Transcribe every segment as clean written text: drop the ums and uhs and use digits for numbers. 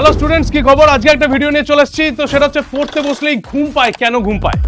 Hello students, কি খবর? আজকে একটা ভিডিও নিয়ে চলে এসেছি। তো সেটা হচ্ছে পড়তে বসলেই ঘুম পায়। কেন ঘুম পায়?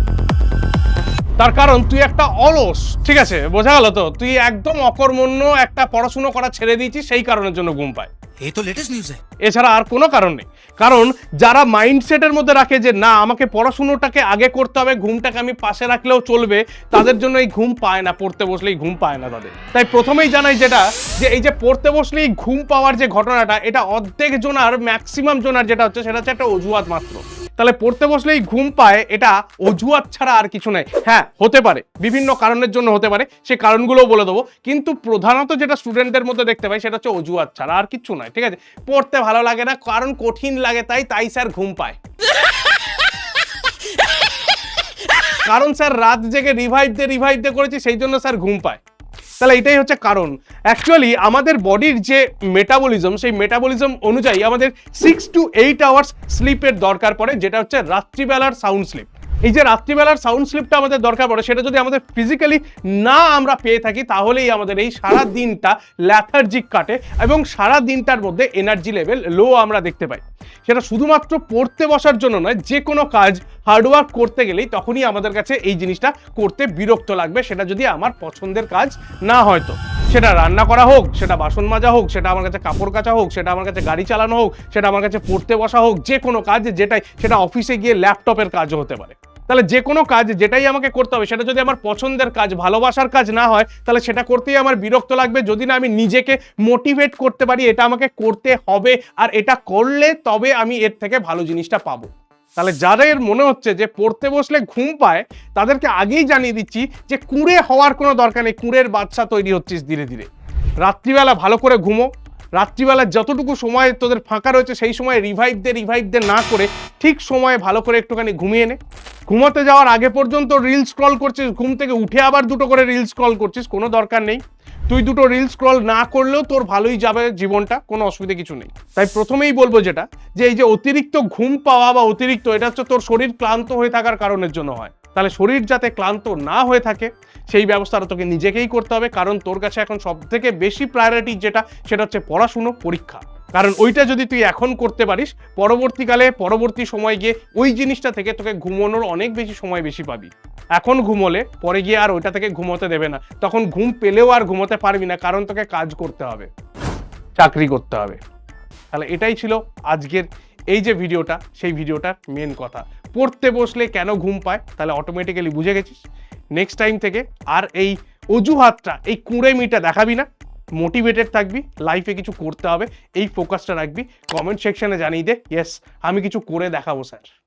তার কারণ তুই একটা অলস, ঠিক আছে? বোঝা গেল তো? তুই একদম অকর্মণ্য, একটা পড়াশুনো করা ছেড়ে দিয়েছিস, সেই কারণের জন্য ঘুম পায়। ये तो लेटेस्ट न्यूज़ है। এছাড়া আর কোনো কারণ নেই। কারণ যারা মাইন্ডসেটের মধ্যে রাখে যে না, আমাকে পড়াশুনোটাকে আগে করতে হবে, ঘুমটাকে আমি পাশে রাখলেও চলবে, তাদের জন্য এই ঘুম পায় না। পড়তে বসলেই ঘুম পায় না তাদের। তাই প্রথমেই জানাই যেটা, যে এই যে পড়তে বসলেই ঘুম পাওয়ার যে ঘটনাটা, এটা অর্ধেক জনার, ম্যাক্সিমাম জনার যেটা হচ্ছে, সেটা হচ্ছে একটা অজুহাত মাত্র। তাহলে পড়তে বসলেই ঘুম পায়, এটা অজুহাত ছাড়া আর কিছু নাই। হ্যাঁ, হতে পারে, বিভিন্ন কারণের জন্য হতে পারে, সেই কারণগুলোও বলে দেবো। কিন্তু প্রধানত যেটা স্টুডেন্টদের মধ্যে দেখতে পাই, সেটা হচ্ছে অজুহাত ছাড়া আর কিছু নয়, ঠিক আছে? পড়তে ভালো লাগে না, কারণ কঠিন লাগে, তাই স্যার ঘুম পায়। কারণ স্যার রাত জেগে রিভাইভ দিয়ে করেছি, সেই জন্য স্যার ঘুম পায়। তাহলে এটাই হচ্ছে কারণ। অ্যাকচুয়ালি আমাদের বডির যে মেটাবলিজম, সেই মেটাবলিজম অনুযায়ী আমাদের 6 to 8 আওয়ার্স স্লিপের দরকার পড়ে, যেটা হচ্ছে রাত্রিবেলার সাউন্ড স্লিপ। এই যে রাত্রিবেলার সাউন্ড স্লিপটা আমাদের দরকার পড়ে, সেটা যদি আমাদের ফিজিক্যালি না আমরা পেয়ে থাকি, তাহলেই আমাদের এই সারা দিনটা ল্যাথার্জিক কাটে এবং সারা দিনটার মধ্যে এনার্জি লেভেল লো আমরা দেখতে পাই। সেটা শুধুমাত্র পড়তে বসার জন্য নয়, যে কোনো কাজ হার্ডওয়ার্ক করতে গেলেই তখনই আমাদের কাছে এই জিনিসটা করতে বিরক্ত লাগবে, সেটা যদি আমার পছন্দের কাজ না হয়। তো সেটা রান্না করা হোক, সেটা বাসন মাজা হোক, সেটা আমার কাছে কাপড় কাচা হোক, সেটা আমার কাছে গাড়ি চালানো হোক, সেটা আমার কাছে পড়তে বসা হোক, যে কোনো কাজ যেটাই, সেটা অফিসে গিয়ে ল্যাপটপের কাজও হতে পারে। তাহলে যে কোনো কাজ যেটাই আমাকে করতে হবে, সেটা যদি আমার পছন্দের কাজ, ভালোবাসার কাজ না হয়, তাহলে সেটা করতেই আমার বিরক্ত লাগবে, যদি না আমি নিজেকে মোটিভেট করতে পারি এটা আমাকে করতে হবে, আর এটা করলে তবে আমি এর থেকে ভালো জিনিসটা পাবো। তাহলে যাদের মনে হচ্ছে যে পড়তে বসলে ঘুম পায়, তাদেরকে আগেই জানিয়ে দিচ্ছি যে কুঁড়ে হওয়ার কোনো দরকার নেই। কুঁড়ের বাচ্চা তৈরি হচ্ছিস ধীরে ধীরে। রাত্রিবেলা ভালো করে ঘুমো। রাত্রিবেলা যতটুকু সময় তোদের ফাঁকা রয়েছে, সেই সময় রিভাইভ দে না করে ঠিক সময়ে ভালো করে একটুখানি ঘুমিয়ে নে। ঘুমোতে যাওয়ার আগে পর্যন্ত রিল স্ক্রল করছিস, ঘুম থেকে উঠে আবার দুটো করে রিল স্ক্রল করছিস, কোনো দরকার নেই। তুই দুটো রিল স্ক্রল না করলেও তোর ভালোই যাবে জীবনটা, কোনো অসুবিধা কিছু নেই। তাই প্রথমেই বলবো যেটা, যে এই যে অতিরিক্ত ঘুম পাওয়া বা অতিরিক্ত, এটা হচ্ছে তোর শরীর ক্লান্ত হয়ে থাকার কারণের জন্য হয়। তাহলে শরীর যাতে ক্লান্ত না হয়ে থাকে, সেই ব্যবস্থাটা তোকে নিজেকেই করতে হবে। কারণ তোর কাছে এখন সব থেকে বেশি প্রায়োরিটি যেটা, সেটা হচ্ছে পড়াশুনো, পরীক্ষা। কারণ ওইটা যদি তুই এখন করতে পারিস, পরবর্তীকালে পরবর্তী সময় গিয়ে ওই জিনিসটা থেকে তোকে ঘুমানোর অনেক বেশি সময় বেশি পাবি। এখন ঘুমোলে পরে গিয়ে আর ওইটা থেকে ঘুমোতে দেবে না, তখন ঘুম পেলেও আর ঘুমোতে পারবি না, কারণ তোকে কাজ করতে হবে, চাকরি করতে হবে। তাহলে এটাই ছিল আজকের এই যে ভিডিওটা, সেই ভিডিওটার মেন কথা। পড়তে বসলে কেন ঘুম পায়, তাহলে অটোমেটিক্যালি বুঝে গেছিস। নেক্সট টাইম থেকে আর এই অজুহাতটা, এই কুঁড়েমিটা দেখাবি না। মোটিভেটেড থাকবি, লাইফে কিছু করতে হবে, এই ফোকাসটা রাখবি। কমেন্ট সেকশনে জানিয়ে দে, ইয়েস আমি কিছু করে দেখাবো স্যার।